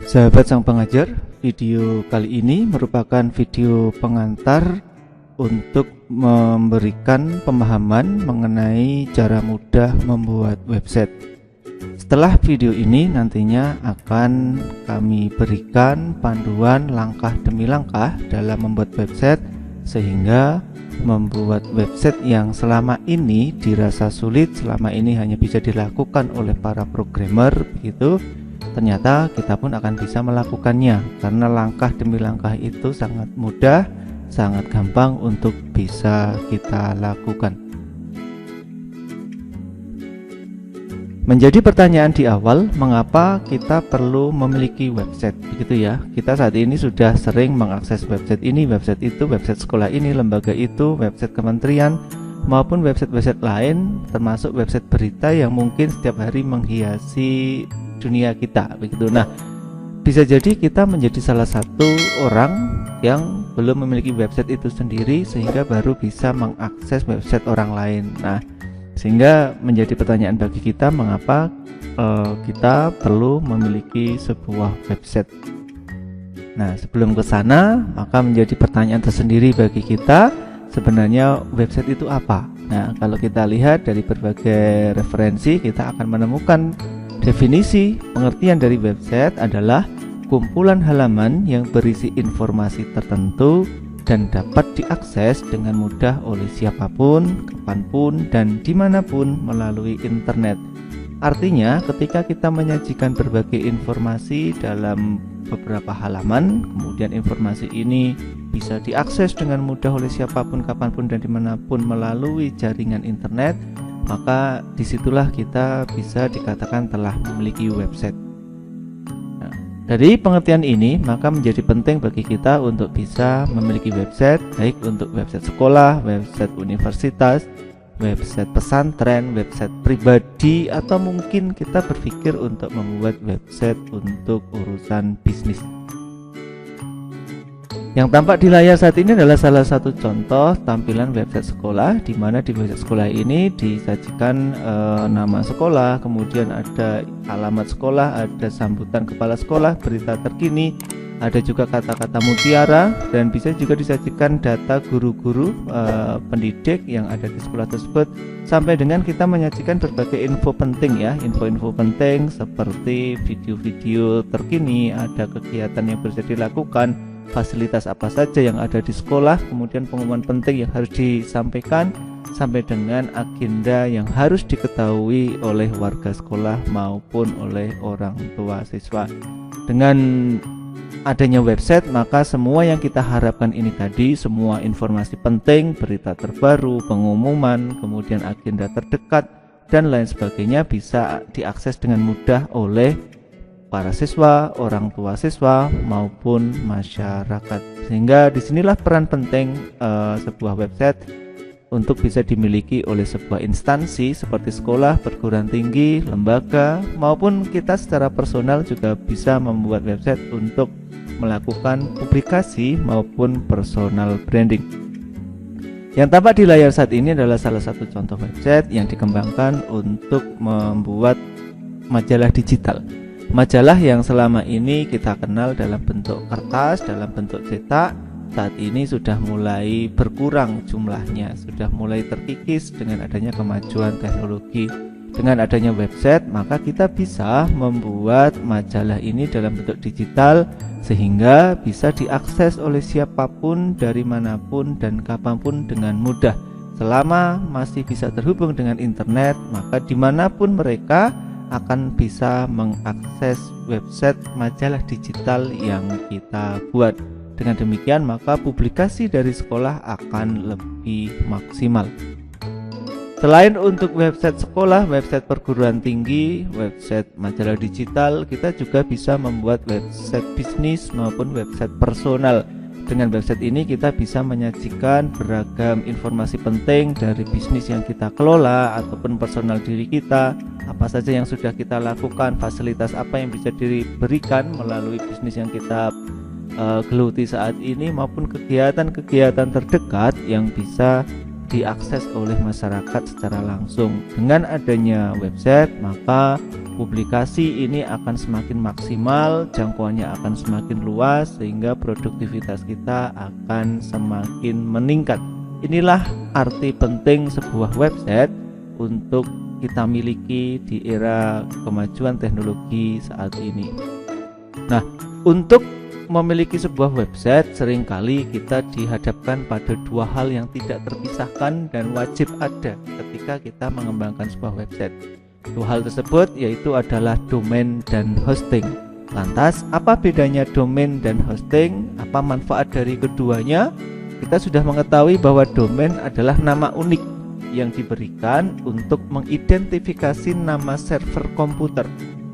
Sahabat sang pengajar, video kali ini merupakan video pengantar untuk memberikan pemahaman mengenai cara mudah membuat website. Setelah video ini nantinya akan kami berikan panduan langkah demi langkah dalam membuat website, sehingga membuat website yang selama ini dirasa sulit, selama ini hanya bisa dilakukan oleh para programmer begitu, ternyata kita pun akan bisa melakukannya karena langkah demi langkah itu sangat mudah, sangat gampang untuk bisa kita lakukan. Menjadi pertanyaan di awal, mengapa kita perlu memiliki website? Begitu ya. Kita saat ini sudah sering mengakses website ini, website itu, website sekolah ini, lembaga itu, website kementerian, maupun website-website lain, termasuk website berita yang mungkin setiap hari menghiasi dunia kita, begitu. Nah, bisa jadi kita menjadi salah satu orang yang belum memiliki website itu sendiri, sehingga baru bisa mengakses website orang lain. Nah, sehingga menjadi pertanyaan bagi kita, mengapa kita perlu memiliki sebuah website. Nah, sebelum ke sana, maka menjadi pertanyaan tersendiri bagi kita, sebenarnya website itu apa? Nah, kalau kita lihat dari berbagai referensi, kita akan menemukan definisi pengertian dari website adalah kumpulan halaman yang berisi informasi tertentu dan dapat diakses dengan mudah oleh siapapun, kapanpun, dan dimanapun melalui internet. Artinya, ketika kita menyajikan berbagai informasi dalam beberapa halaman, kemudian informasi ini bisa diakses dengan mudah oleh siapapun, kapanpun, dan dimanapun melalui jaringan internet, maka disitulah kita bisa dikatakan telah memiliki website. Dari pengertian ini, maka menjadi penting bagi kita untuk bisa memiliki website, baik untuk website sekolah, website universitas, website pesantren, website pribadi, atau mungkin kita berpikir untuk membuat website untuk urusan bisnis. Yang tampak di layar saat ini adalah salah satu contoh tampilan website sekolah, di mana di website sekolah ini disajikan nama sekolah, kemudian ada alamat sekolah, ada sambutan kepala sekolah, berita terkini, ada juga kata-kata mutiara, dan bisa juga disajikan data guru-guru pendidik yang ada di sekolah tersebut, sampai dengan kita menyajikan berbagai info penting ya, info-info penting seperti video-video terkini, ada kegiatan yang bisa dilakukan, fasilitas apa saja yang ada di sekolah, kemudian pengumuman penting yang harus disampaikan, sampai dengan agenda yang harus diketahui oleh warga sekolah maupun oleh orang tua siswa. Dengan adanya website, maka semua yang kita harapkan ini tadi, semua informasi penting, berita terbaru, pengumuman, kemudian agenda terdekat, dan lain sebagainya bisa diakses dengan mudah oleh para siswa, orang tua siswa, maupun masyarakat. Sehingga disinilah peran penting sebuah website untuk bisa dimiliki oleh sebuah instansi seperti sekolah, perguruan tinggi, lembaga, maupun kita secara personal juga bisa membuat website untuk melakukan publikasi maupun personal branding. Yang tampak di layar saat ini adalah salah satu contoh website yang dikembangkan untuk membuat majalah digital. Majalah yang selama ini kita kenal dalam bentuk kertas, dalam bentuk cetak, saat ini sudah mulai berkurang jumlahnya, sudah mulai terkikis dengan adanya kemajuan teknologi. Dengan adanya website, maka kita bisa membuat majalah ini dalam bentuk digital, sehingga bisa diakses oleh siapapun, dari manapun, dan kapanpun dengan mudah. Selama masih bisa terhubung dengan internet, maka dimanapun mereka akan bisa mengakses website majalah digital yang kita buat. Dengan demikian, maka publikasi dari sekolah akan lebih maksimal. Selain untuk website sekolah, website perguruan tinggi, website majalah digital, kita juga bisa membuat website bisnis maupun website personal. Dengan website ini kita bisa menyajikan beragam informasi penting dari bisnis yang kita kelola ataupun personal diri kita, apa saja yang sudah kita lakukan, fasilitas apa yang bisa diberikan melalui bisnis yang kita geluti saat ini, maupun kegiatan-kegiatan terdekat yang bisa diakses oleh masyarakat secara langsung. Dengan adanya website, maka publikasi ini akan semakin maksimal, jangkauannya akan semakin luas, sehingga produktivitas kita akan semakin meningkat. Inilah arti penting sebuah website untuk kita miliki di era kemajuan teknologi saat ini. Nah, untuk memiliki sebuah website seringkali kita dihadapkan pada dua hal yang tidak terpisahkan dan wajib ada ketika kita mengembangkan sebuah website. Dua hal tersebut yaitu adalah domain dan hosting. Lantas, apa bedanya domain dan hosting? Apa manfaat dari keduanya? Kita sudah mengetahui bahwa domain adalah nama unik yang diberikan untuk mengidentifikasi nama server komputer.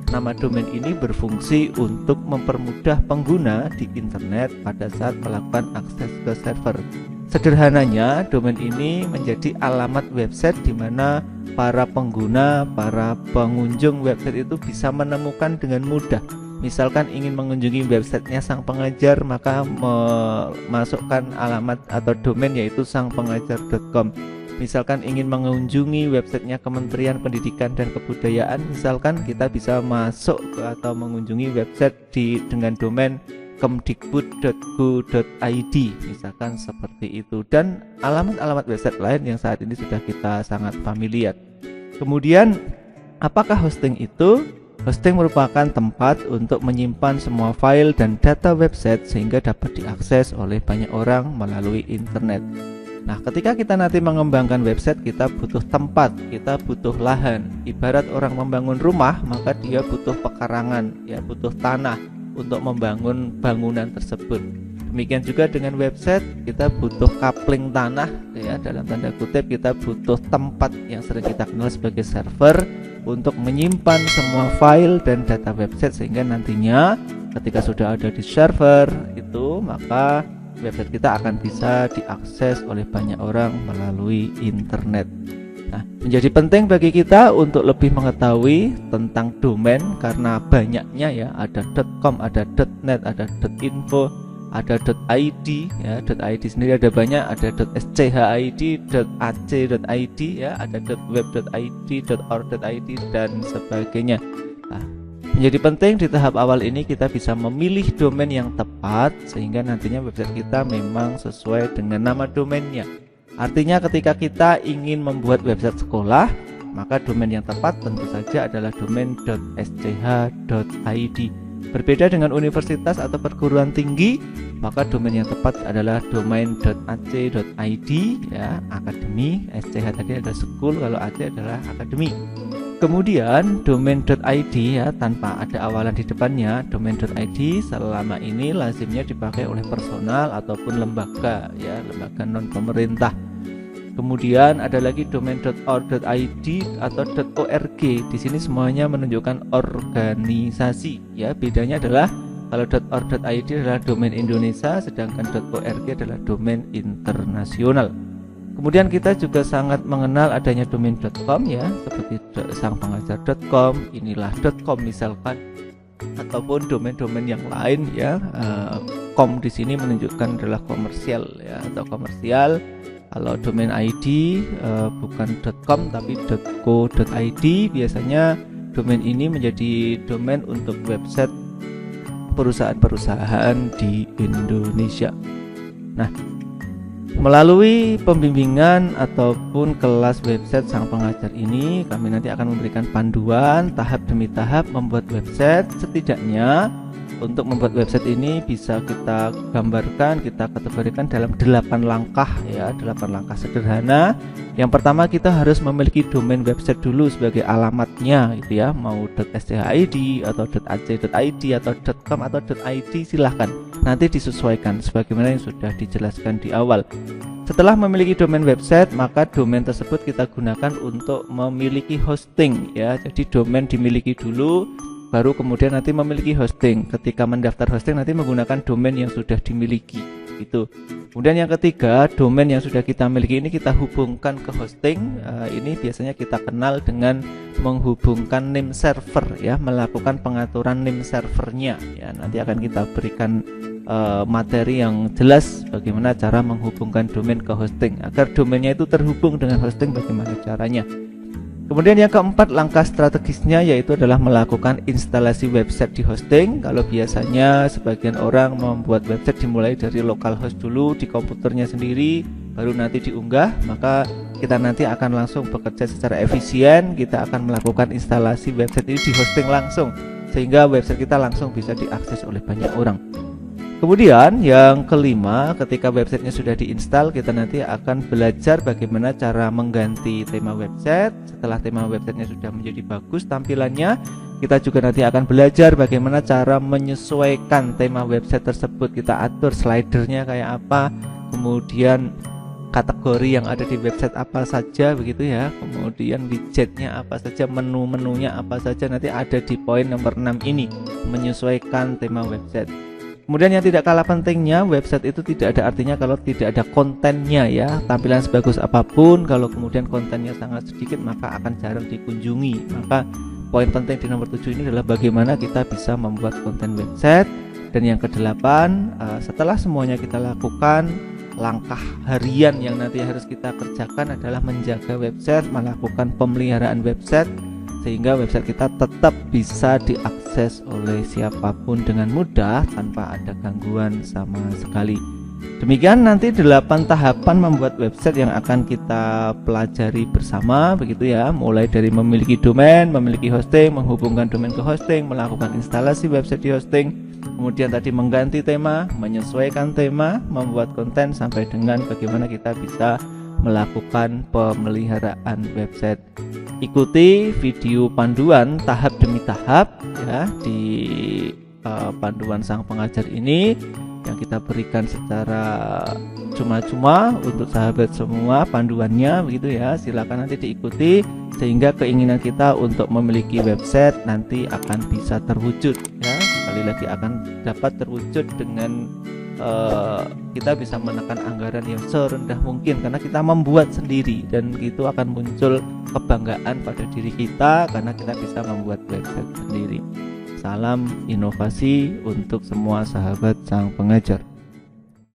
Nama domain ini berfungsi untuk mempermudah pengguna di internet pada saat melakukan akses ke server. Sederhananya, domain ini menjadi alamat website di mana para pengguna, para pengunjung website itu bisa menemukan dengan mudah. Misalkan ingin mengunjungi websitenya sang pengajar, maka memasukkan alamat atau domain yaitu sangpengajar.com. Misalkan ingin mengunjungi websitenya Kementerian Pendidikan dan Kebudayaan, misalkan kita bisa masuk atau mengunjungi website dengan domain kemdikbud.go.id, misalkan seperti itu, dan alamat-alamat website lain yang saat ini sudah kita sangat familiar. Kemudian, apakah hosting itu? Hosting merupakan tempat untuk menyimpan semua file dan data website sehingga dapat diakses oleh banyak orang melalui internet. Nah, ketika kita nanti mengembangkan website, kita butuh tempat, kita butuh lahan. Ibarat orang membangun rumah, maka dia butuh pekarangan, ya, butuh tanah untuk membangun bangunan tersebut. Demikian juga dengan website, kita butuh coupling tanah, ya, dalam tanda kutip kita butuh tempat yang sering kita kenal sebagai server untuk menyimpan semua file dan data website, sehingga nantinya ketika sudah ada di server itu, maka website kita akan bisa diakses oleh banyak orang melalui internet. Nah, menjadi penting bagi kita untuk lebih mengetahui tentang domain karena banyaknya, ya, ada .com, ada .net, ada .info, ada .id, ya, .id sendiri ada banyak, ada .schid, .ac.id, ya, ada .web.id, .org.id dan sebagainya. Nah, menjadi penting di tahap awal ini kita bisa memilih domain yang tepat sehingga nantinya website kita memang sesuai dengan nama domainnya. Artinya ketika kita ingin membuat website sekolah, maka domain yang tepat tentu saja adalah domain .sch.id. Berbeda dengan universitas atau perguruan tinggi, maka domain yang tepat adalah domain .ac.id, ya, akademi. SCH tadi adalah school, kalau AC adalah akademi. Kemudian domain.id, ya, tanpa ada awalan di depannya, domain.id selama ini lazimnya dipakai oleh personal ataupun lembaga, ya, lembaga non pemerintah. Kemudian ada lagi domain.org.id atau .org. Di sini semuanya menunjukkan organisasi, ya. Bedanya adalah kalau .org.id adalah domain Indonesia, sedangkan .org adalah domain internasional. Kemudian kita juga sangat mengenal adanya domain.com, ya, seperti sangpengajar.com, inilah.com misalkan, ataupun domain-domain yang lain, ya. Com di sini menunjukkan adalah komersial, ya, atau komersial. Kalau domain ID bukan .com tapi .co.id, biasanya domain ini menjadi domain untuk website perusahaan-perusahaan di Indonesia. Nah, melalui pembimbingan ataupun kelas website sang pengajar ini, kami nanti akan memberikan panduan tahap demi tahap membuat website. Setidaknya untuk membuat website ini bisa kita gambarkan, kita kategorikan dalam 8 langkah, ya, 8 langkah sederhana. Yang pertama, kita harus memiliki domain website dulu sebagai alamatnya, gitu, ya, mau .schid atau .ac.id atau .com atau .id, silahkan nanti disesuaikan sebagaimana yang sudah dijelaskan di awal. Setelah memiliki domain website, maka domain tersebut kita gunakan untuk memiliki hosting, ya. Jadi domain dimiliki dulu, baru kemudian nanti memiliki hosting. Ketika mendaftar hosting nanti menggunakan domain yang sudah dimiliki, itu. Kemudian yang ketiga, domain yang sudah kita miliki ini kita hubungkan ke hosting. Ini biasanya kita kenal dengan menghubungkan name server, ya, melakukan pengaturan name servernya, ya. Nanti akan kita berikan materi yang jelas bagaimana cara menghubungkan domain ke hosting agar domainnya itu terhubung dengan hosting, bagaimana caranya. Kemudian yang keempat, langkah strategisnya yaitu adalah melakukan instalasi website di hosting. Kalau biasanya sebagian orang membuat website dimulai dari localhost dulu di komputernya sendiri, baru nanti diunggah, maka kita nanti akan langsung bekerja secara efisien. Kita akan melakukan instalasi website ini di hosting langsung, sehingga website kita langsung bisa diakses oleh banyak orang. Kemudian yang kelima, ketika websitenya sudah diinstal, kita nanti akan belajar bagaimana cara mengganti tema website. Setelah tema websitenya sudah menjadi bagus tampilannya, kita juga nanti akan belajar bagaimana cara menyesuaikan tema website tersebut. Kita atur slidernya kayak apa, kemudian kategori yang ada di website apa saja, begitu ya. Kemudian widgetnya apa saja, menu-menunya apa saja, nanti ada di poin nomor 6 ini, menyesuaikan tema website. Kemudian yang tidak kalah pentingnya, website itu tidak ada artinya kalau tidak ada kontennya ya. Tampilan sebagus apapun, kalau kemudian kontennya sangat sedikit, maka akan jarang dikunjungi. Maka poin penting di nomor 7 ini adalah bagaimana kita bisa membuat konten website. Dan yang kedelapan, setelah semuanya kita lakukan, langkah harian yang nanti harus kita kerjakan adalah menjaga website, melakukan pemeliharaan website, sehingga website kita tetap bisa diakses oleh siapapun dengan mudah tanpa ada gangguan sama sekali. Demikian nanti 8 tahapan membuat website yang akan kita pelajari bersama, begitu ya. Mulai dari memiliki domain, memiliki hosting, menghubungkan domain ke hosting, melakukan instalasi website di hosting, kemudian tadi mengganti tema, menyesuaikan tema, membuat konten, sampai dengan bagaimana kita bisa melakukan pemeliharaan website. Ikuti video panduan tahap demi tahap ya di panduan sang pengajar ini yang kita berikan secara cuma-cuma untuk sahabat semua panduannya, begitu ya. Silakan nanti diikuti sehingga keinginan kita untuk memiliki website nanti akan bisa terwujud ya. Sekali lagi akan dapat terwujud dengan kita bisa menekan anggaran yang serendah mungkin karena kita membuat sendiri, dan itu akan muncul kebanggaan pada diri kita karena kita bisa membuat website sendiri. Salam inovasi untuk semua sahabat sang pengajar.